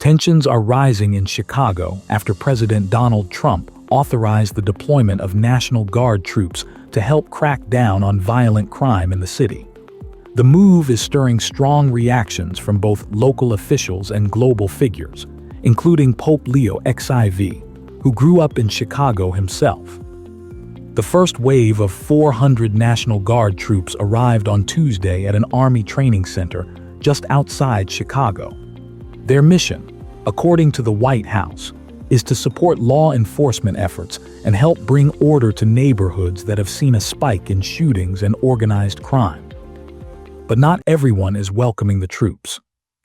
Tensions are rising in Chicago after President Donald Trump authorized the deployment of National Guard troops to help crack down on violent crime in the city. The move is stirring strong reactions from both local officials and global figures, including Pope Leo XIV, who grew up in Chicago himself. The first wave of 400 National Guard troops arrived on Tuesday at an Army training center just outside Chicago. Their mission, according to the White House, is to support law enforcement efforts and help bring order to neighborhoods that have seen a spike in shootings and organized crime. But not everyone is welcoming the troops.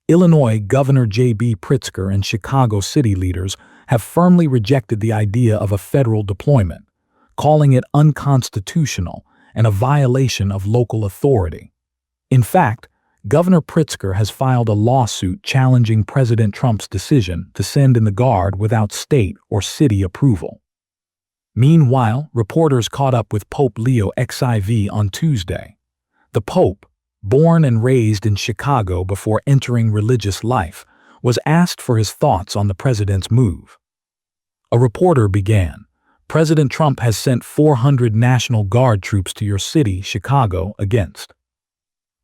Illinois Governor J.B. Pritzker and Chicago city leaders have firmly rejected the idea of a federal deployment, calling it unconstitutional and a violation of local authority. In fact, Governor Pritzker has filed a lawsuit challenging President Trump's decision to send in the Guard without state or city approval. Meanwhile, reporters caught up with Pope Leo XIV on Tuesday. The Pope, born and raised in Chicago before entering religious life, was asked for his thoughts on the president's move. A reporter began, "President Trump has sent 400 National Guard troops to your city, Chicago, against."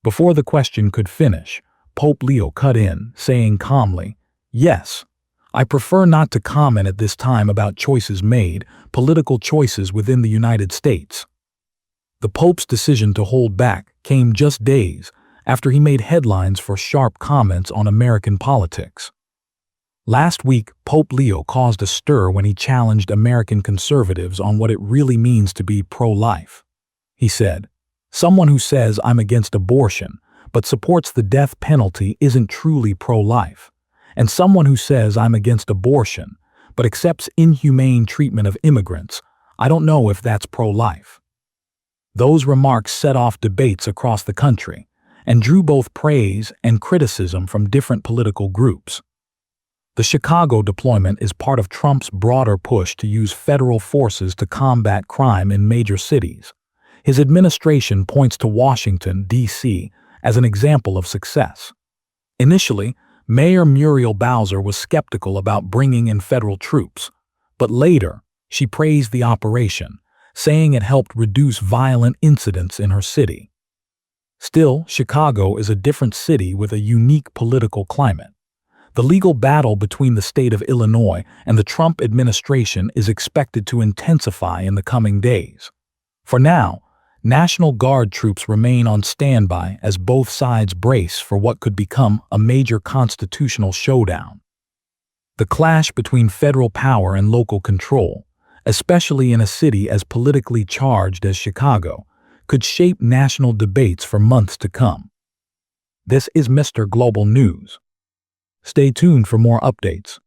Before the question could finish, Pope Leo cut in, saying calmly, "Yes, I prefer not to comment at this time about choices made, political choices within the United States." The Pope's decision to hold back came just days after he made headlines for sharp comments on American politics. Last week, Pope Leo caused a stir when he challenged American conservatives on what it really means to be pro-life. He said, "Someone who says I'm against abortion but supports the death penalty isn't truly pro-life. And someone who says I'm against abortion but accepts inhumane treatment of immigrants, I don't know if that's pro-life." Those remarks set off debates across the country and drew both praise and criticism from different political groups. The Chicago deployment is part of Trump's broader push to use federal forces to combat crime in major cities. His administration points to Washington, D.C., as an example of success. Initially, Mayor Muriel Bowser was skeptical about bringing in federal troops, but later, she praised the operation, saying it helped reduce violent incidents in her city. Still, Chicago is a different city with a unique political climate. The legal battle between the state of Illinois and the Trump administration is expected to intensify in the coming days. For now, National Guard troops remain on standby as both sides brace for what could become a major constitutional showdown. The clash between federal power and local control, especially in a city as politically charged as Chicago, could shape national debates for months to come. This is Mr. Global News. Stay tuned for more updates.